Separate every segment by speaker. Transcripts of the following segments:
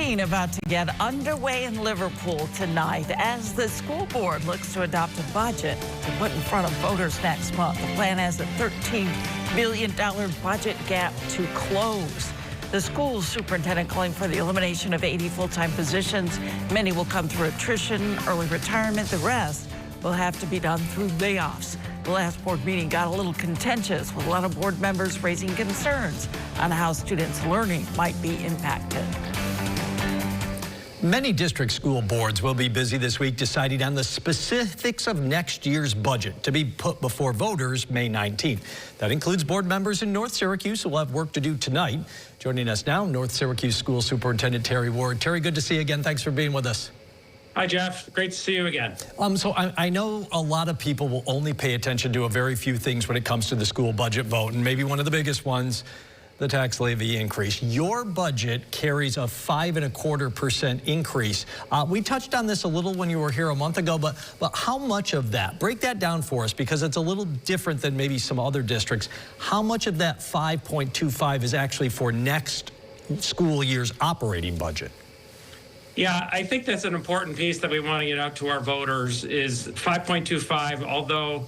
Speaker 1: voting about to get underway in Liverpool tonight as the school board looks to adopt a budget to put in front of voters next month. The plan has a $13 billion budget gap to close. The school superintendent calling for the elimination of 80 full-time positions. Many will come through attrition, early retirement. The rest will have to be done through layoffs. The last board meeting got a little contentious with a lot of board members raising concerns on how students' learning might be impacted.
Speaker 2: Many district school boards will be busy this week deciding on the specifics of next year's budget to be put before voters May 19th. That includes board members in North Syracuse who will have work to do tonight. Joining us now, North Syracuse School Superintendent Terry Ward. Terry, good to see you again. Thanks for being with us.
Speaker 3: Hi, Jeff. Great to see you again.
Speaker 2: So I know a lot of people will only pay attention to a very few things when it comes to the school budget vote, and maybe one of the biggest ones, the tax levy increase. Your budget carries a 5.25% increase. We touched on this a little when you were here a month ago, but how much of that? Break that down for us because it's a little different than maybe some other districts. How much of that 5.25 is actually for next school year's operating budget?
Speaker 3: Yeah, I think that's an important piece that we want to get out to our voters is 5.25, although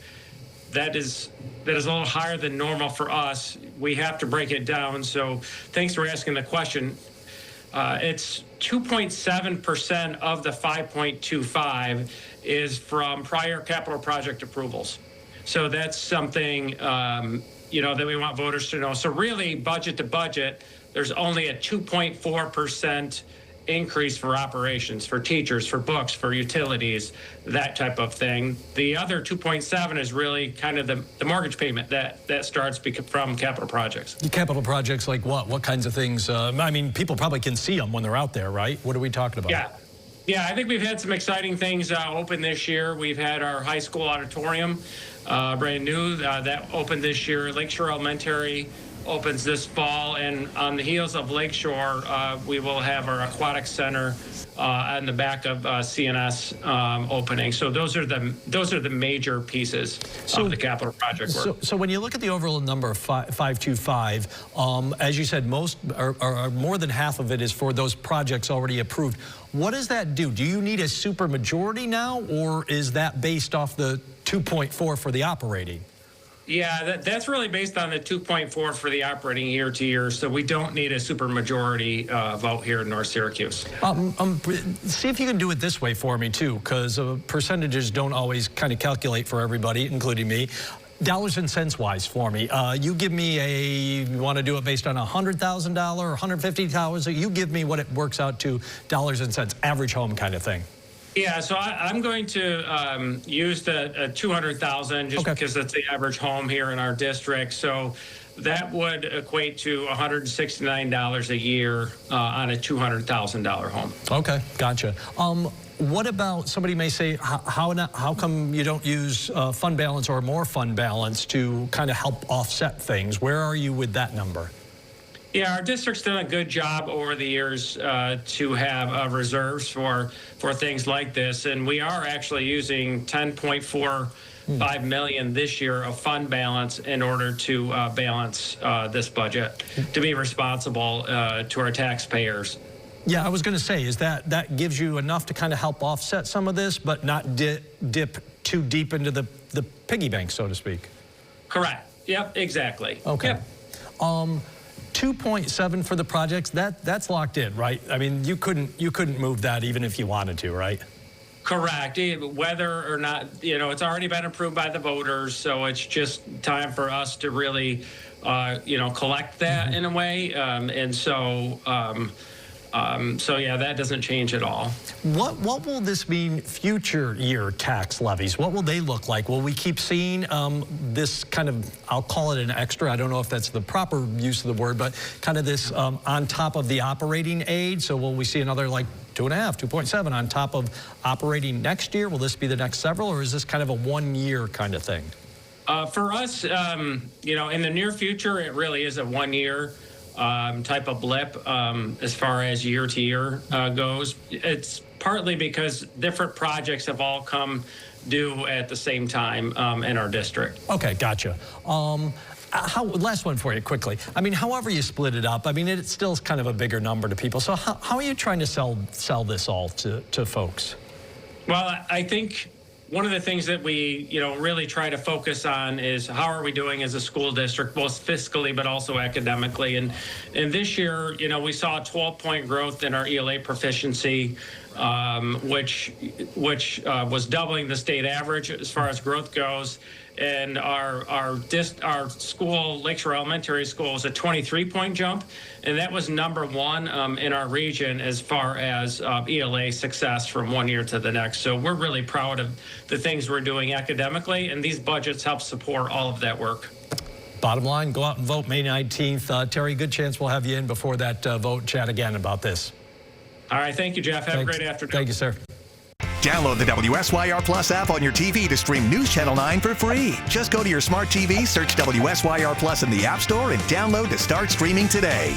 Speaker 3: that is a little higher than normal for us. We have to break it down. So thanks for asking the question. It's 2.7% of the 5.25 is from prior capital project approvals. So that's something, that we want voters to know. So really, budget to budget, there's only a 2.4% increase for operations, for teachers, for books, for utilities, that type of thing. The other 2.7 is really kind of the mortgage payment that starts from capital projects.
Speaker 2: Capital projects like what? What kinds of things? I mean, people probably can see them when they're out there, right? What are we talking about?
Speaker 3: Yeah, I think we've had some exciting things open this year. We've had our high school auditorium, brand new, that opened this year. Lakeshore Elementary opens this fall, and on the heels of Lakeshore, we will have our aquatic center on the back of CNS opening. So those are the major pieces of the capital project work.
Speaker 2: So when you look at the overall number of 525, as you said, most or more than half of it is for those projects already approved. What does that do? Do you need a supermajority now, or is that based off the 2.4 for the operating?
Speaker 3: Yeah, that's really based on the 2.4 for the operating year to year, so we don't need a supermajority vote here in North Syracuse.
Speaker 2: See if you can do it this way for me, too, because percentages don't always kind of calculate for everybody, including me. Dollars and cents wise for me. You give me you want to do it based on $100,000 or $150,000, you give me what it works out to dollars and cents, average home kind of thing.
Speaker 3: Yeah, so I'm going to use the 200,000 just because that's the average home here in our district. So that would equate to $169 a year on a $200,000 home.
Speaker 2: Okay, gotcha. What about, somebody may say, how come you don't use fund balance or more fund balance to kind of help offset things? Where are you with that number?
Speaker 3: Yeah, our district's done a good job over the years to have reserves for things like this, and we are actually using $10.45 million this year of fund balance in order to balance this budget, to be responsible to our taxpayers.
Speaker 2: Yeah, I was going to say, is that gives you enough to kind of help offset some of this, but not dip too deep into the piggy bank, so to speak?
Speaker 3: Correct. Yep, exactly.
Speaker 2: Okay.
Speaker 3: Yep.
Speaker 2: 2.7 for the projects, that's locked in, right? I mean, you couldn't move that even if you wanted to, right?
Speaker 3: Correct. Whether or not, it's already been approved by the voters, so it's just time for us to really, collect that in a way. So yeah, that doesn't change at all.
Speaker 2: What will this mean future year tax levies? What will they look like? Will we keep seeing this kind of, I'll call it an extra, I don't know if that's the proper use of the word, but kind of this on top of the operating aid? So will we see another like 2.7 on top of operating next year? Will this be the next several, or is this kind of a 1 year kind of thing?
Speaker 3: For us, in the near future, it really is a 1 year type of blip as far as year to year goes. It's partly because different projects have all come due at the same time in our district.
Speaker 2: Okay, gotcha. Last one for you quickly. I mean, however you split it up, I mean, it's still kind of a bigger number to people. So how are you trying to sell this all to folks?
Speaker 3: Well, I think one of the things that we, really try to focus on is how are we doing as a school district, both fiscally but also academically. And this year, we saw a 12-point growth in our ELA proficiency, which was doubling the state average as far as growth goes. And our school, Lakeshore Elementary School, was a 23-point jump, and that was number one in our region as far as ELA success from one year to the next. So we're really proud of the things we're doing academically, and these budgets help support all of that work.
Speaker 2: Bottom line, go out and vote May 19th. Terry, good chance we'll have you in before that vote, chat again about this.
Speaker 3: All right, thank you, Jeff. Have a great afternoon.
Speaker 2: Thank you, sir.
Speaker 4: Download the WSYR Plus app on your TV to stream News Channel 9 for free. Just go to your smart TV, search WSYR Plus in the App Store, and download to start streaming today.